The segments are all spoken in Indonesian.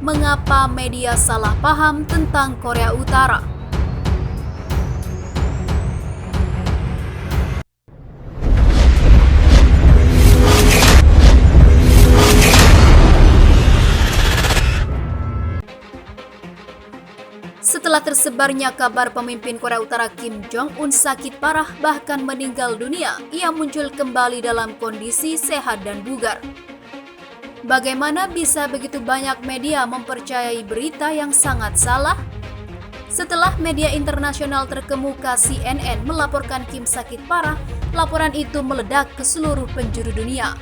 mengapa media salah paham tentang Korea Utara. Setelah tersebarnya kabar pemimpin Korea Utara Kim Jong-un sakit parah bahkan meninggal dunia, ia muncul kembali dalam kondisi sehat dan bugar. Bagaimana bisa begitu banyak media mempercayai berita yang sangat salah? Setelah media internasional terkemuka CNN melaporkan Kim sakit parah, laporan itu meledak ke seluruh penjuru dunia.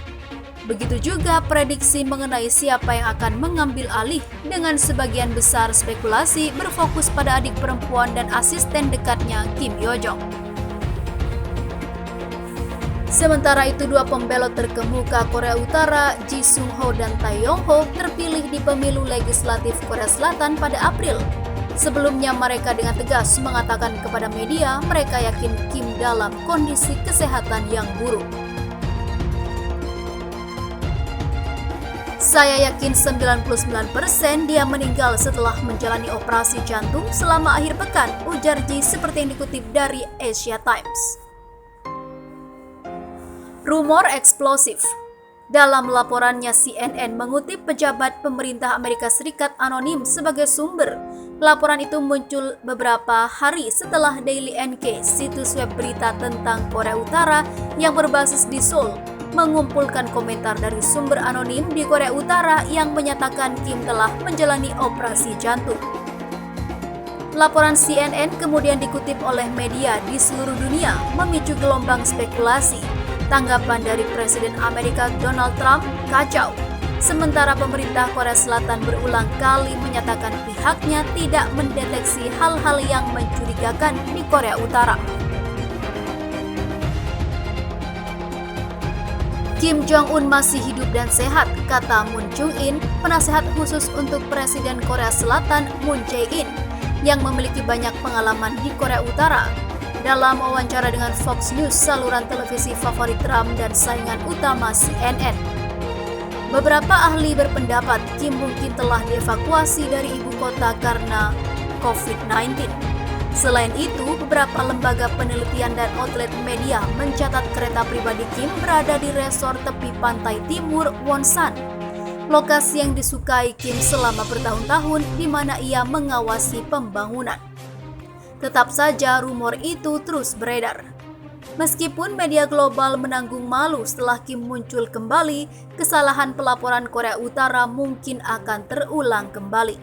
Begitu juga prediksi mengenai siapa yang akan mengambil alih, dengan sebagian besar spekulasi berfokus pada adik perempuan dan asisten dekatnya Kim Yo Jong. Sementara itu, dua pembelot terkemuka Korea Utara, Ji Sung Ho dan Tae Yong Ho, terpilih di pemilu legislatif Korea Selatan pada April. Sebelumnya mereka dengan tegas mengatakan kepada media mereka yakin Kim dalam kondisi kesehatan yang buruk. Saya yakin 99% dia meninggal setelah menjalani operasi jantung selama akhir pekan, ujar Ji seperti yang dikutip dari Asia Times. Rumor eksplosif. Dalam laporannya, CNN mengutip pejabat pemerintah Amerika Serikat anonim sebagai sumber. Laporan itu muncul beberapa hari setelah Daily NK, situs web berita tentang Korea Utara yang berbasis di Seoul, mengumpulkan komentar dari sumber anonim di Korea Utara yang menyatakan Kim telah menjalani operasi jantung. Laporan CNN kemudian dikutip oleh media di seluruh dunia, memicu gelombang spekulasi. Tanggapan dari Presiden Amerika Donald Trump kacau, sementara pemerintah Korea Selatan berulang kali menyatakan pihaknya tidak mendeteksi hal-hal yang mencurigakan di Korea Utara. Kim Jong-un masih hidup dan sehat, kata Moon Chung-in, penasehat khusus untuk Presiden Korea Selatan Moon Jae-in, yang memiliki banyak pengalaman di Korea Utara. Dalam wawancara dengan Fox News, saluran televisi favorit Trump dan saingan utama CNN. Beberapa ahli berpendapat Kim mungkin telah dievakuasi dari ibu kota karena COVID-19. Selain itu, beberapa lembaga penelitian dan outlet media mencatat kereta pribadi Kim berada di resor tepi pantai timur Wonsan, lokasi yang disukai Kim selama bertahun-tahun di mana ia mengawasi pembangunan. Tetap saja rumor itu terus beredar. Meskipun media global menanggung malu setelah Kim muncul kembali, kesalahan pelaporan Korea Utara mungkin akan terulang kembali.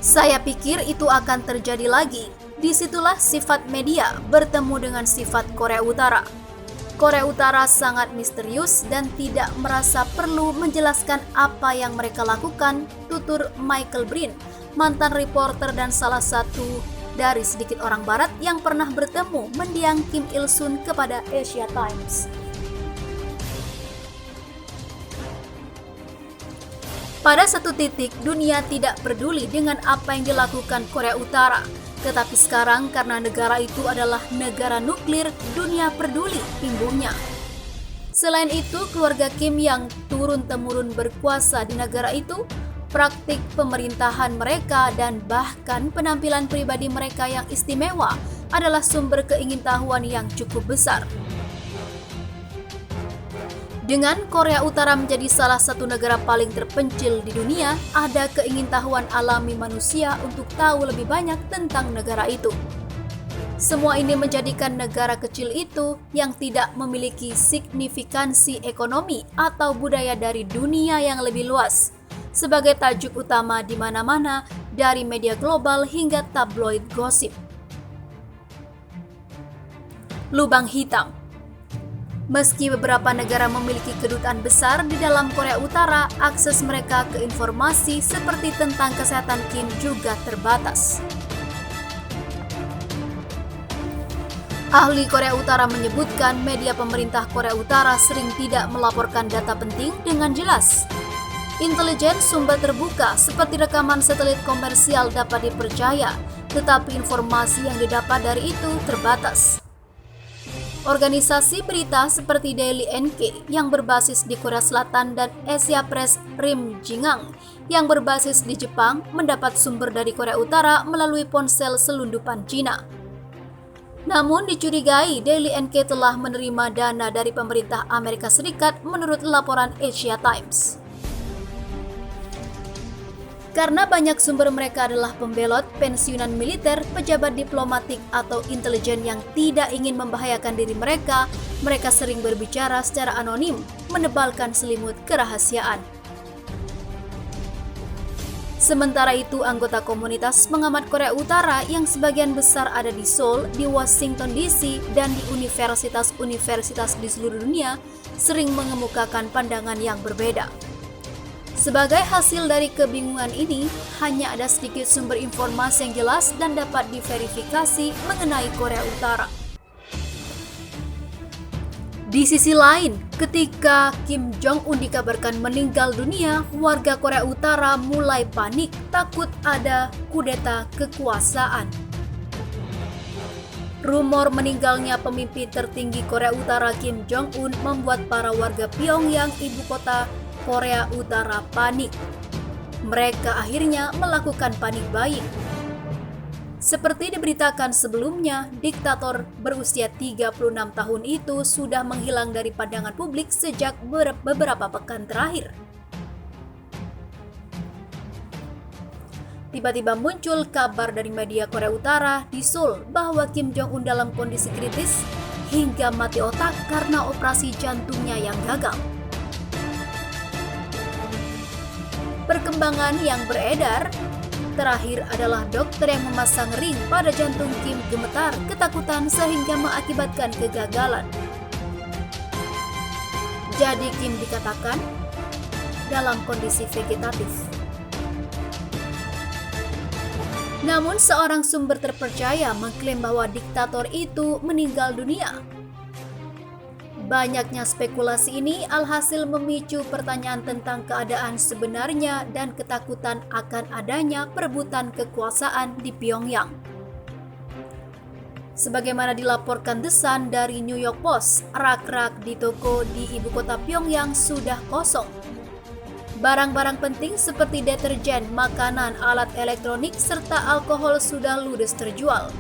Saya pikir itu akan terjadi lagi. Disitulah sifat media bertemu dengan sifat Korea Utara. Korea Utara sangat misterius dan tidak merasa perlu menjelaskan apa yang mereka lakukan, tutur Michael Brin, mantan reporter dan salah satu dari sedikit orang barat yang pernah bertemu mendiang Kim Il-sung kepada Asia Times. Pada satu titik, dunia tidak peduli dengan apa yang dilakukan Korea Utara. Tetapi sekarang karena negara itu adalah negara nuklir, dunia peduli, imbuhnya. Selain itu, keluarga Kim yang turun-temurun berkuasa di negara itu, praktik pemerintahan mereka dan bahkan penampilan pribadi mereka yang istimewa adalah sumber keingintahuan yang cukup besar. Dengan Korea Utara menjadi salah satu negara paling terpencil di dunia, ada keingintahuan alami manusia untuk tahu lebih banyak tentang negara itu. Semua ini menjadikan negara kecil itu yang tidak memiliki signifikansi ekonomi atau budaya dari dunia yang lebih luas sebagai tajuk utama di mana-mana, dari media global hingga tabloid gosip. Lubang hitam. Meski beberapa negara memiliki kedutaan besar di dalam Korea Utara, akses mereka ke informasi seperti tentang kesehatan Kim juga terbatas. Ahli Korea Utara menyebutkan media pemerintah Korea Utara sering tidak melaporkan data penting dengan jelas. Intelijen sumber terbuka seperti rekaman satelit komersial dapat dipercaya, tetapi informasi yang didapat dari itu terbatas. Organisasi berita seperti Daily NK yang berbasis di Korea Selatan dan Asia Press Rim Jingang yang berbasis di Jepang mendapat sumber dari Korea Utara melalui ponsel selundupan Cina. Namun dicurigai Daily NK telah menerima dana dari pemerintah Amerika Serikat menurut laporan Asia Times. Karena banyak sumber mereka adalah pembelot, pensiunan militer, pejabat diplomatik, atau intelijen yang tidak ingin membahayakan diri mereka sering berbicara secara anonim, menebalkan selimut kerahasiaan. Sementara itu, anggota komunitas pengamat Korea Utara yang sebagian besar ada di Seoul, di Washington DC, dan di universitas-universitas di seluruh dunia sering mengemukakan pandangan yang berbeda. Sebagai hasil dari kebingungan ini, hanya ada sedikit sumber informasi yang jelas dan dapat diverifikasi mengenai Korea Utara. Di sisi lain, ketika Kim Jong-un dikabarkan meninggal dunia, warga Korea Utara mulai panik, takut ada kudeta kekuasaan. Rumor meninggalnya pemimpin tertinggi Korea Utara Kim Jong-un membuat para warga Pyongyang, ibu kota Korea Utara, panik. Mereka akhirnya melakukan panik buying. Seperti diberitakan sebelumnya, diktator berusia 36 tahun itu sudah menghilang dari pandangan publik sejak beberapa pekan terakhir. Tiba-tiba muncul kabar dari media Korea Utara di Seoul bahwa Kim Jong-un dalam kondisi kritis hingga mati otak karena operasi jantungnya yang gagal. Perkembangan yang beredar terakhir adalah dokter yang memasang ring pada jantung Kim gemetar ketakutan sehingga mengakibatkan kegagalan. Jadi Kim dikatakan dalam kondisi vegetatif. Namun seorang sumber terpercaya mengklaim bahwa diktator itu meninggal dunia. Banyaknya spekulasi ini alhasil memicu pertanyaan tentang keadaan sebenarnya dan ketakutan akan adanya perebutan kekuasaan di Pyongyang. Sebagaimana dilaporkan The Sun dari New York Post, rak-rak di toko di ibu kota Pyongyang sudah kosong. Barang-barang penting seperti deterjen, makanan, alat elektronik, serta alkohol sudah ludes terjual.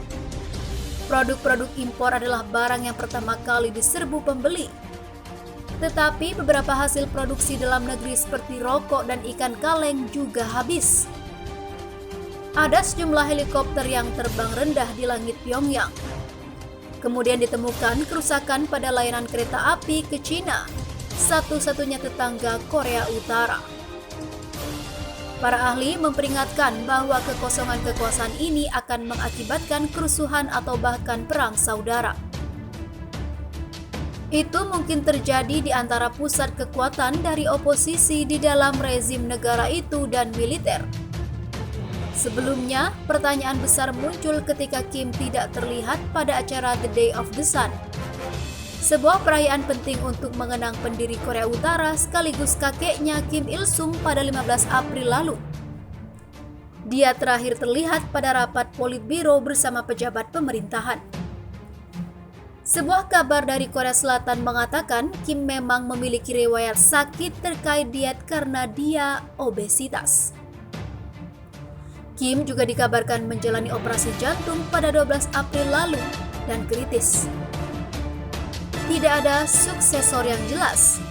Produk-produk impor adalah barang yang pertama kali diserbu pembeli. Tetapi beberapa hasil produksi dalam negeri seperti rokok dan ikan kaleng juga habis. Ada sejumlah helikopter yang terbang rendah di langit Pyongyang. Kemudian ditemukan kerusakan pada layanan kereta api ke Cina, satu-satunya tetangga Korea Utara. Para ahli memperingatkan bahwa kekosongan kekuasaan ini akan mengakibatkan kerusuhan atau bahkan perang saudara. Itu mungkin terjadi di antara pusat kekuatan dari oposisi di dalam rezim negara itu dan militer. Sebelumnya, pertanyaan besar muncul ketika Kim tidak terlihat pada acara The Day of the Sun, sebuah perayaan penting untuk mengenang pendiri Korea Utara sekaligus kakeknya Kim Il-sung pada 15 April lalu. Dia terakhir terlihat pada rapat Politbiro bersama pejabat pemerintahan. Sebuah kabar dari Korea Selatan mengatakan Kim memang memiliki riwayat sakit terkait diet karena dia obesitas. Kim juga dikabarkan menjalani operasi jantung pada 12 April lalu dan kritis. Tidak ada suksesor yang jelas.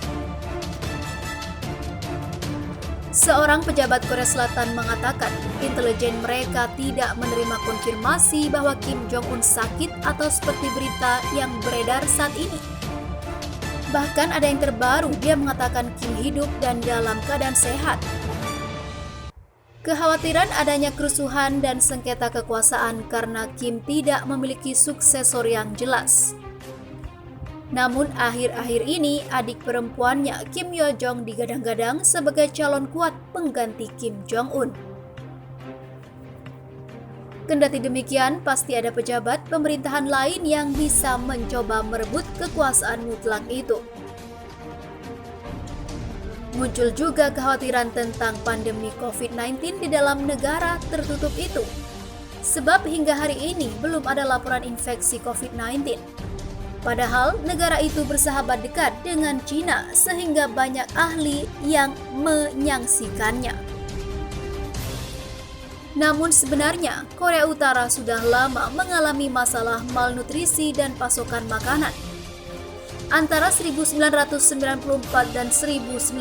Seorang pejabat Korea Selatan mengatakan intelijen mereka tidak menerima konfirmasi bahwa Kim Jong-un sakit atau seperti berita yang beredar saat ini. Bahkan ada yang terbaru, dia mengatakan Kim hidup dan dalam keadaan sehat. Kekhawatiran adanya kerusuhan dan sengketa kekuasaan karena Kim tidak memiliki suksesor yang jelas. Namun akhir-akhir ini adik perempuannya Kim Yo Jong digadang-gadang sebagai calon kuat pengganti Kim Jong-un. Kendati demikian, pasti ada pejabat pemerintahan lain yang bisa mencoba merebut kekuasaan mutlak itu. Muncul juga kekhawatiran tentang pandemi COVID-19 di dalam negara tertutup itu. Sebab hingga hari ini belum ada laporan infeksi COVID-19. Padahal negara itu bersahabat dekat dengan Cina sehingga banyak ahli yang menyaksikannya. Namun sebenarnya Korea Utara sudah lama mengalami masalah malnutrisi dan pasokan makanan. Antara 1994 dan 1998,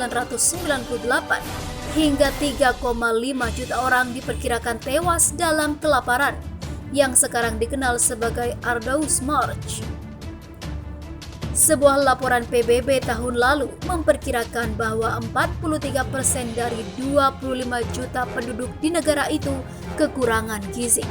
hingga 3,5 juta orang diperkirakan tewas dalam kelaparan, yang sekarang dikenal sebagai Arduous March. Sebuah laporan PBB tahun lalu memperkirakan bahwa 43% dari 25 juta penduduk di negara itu kekurangan gizi.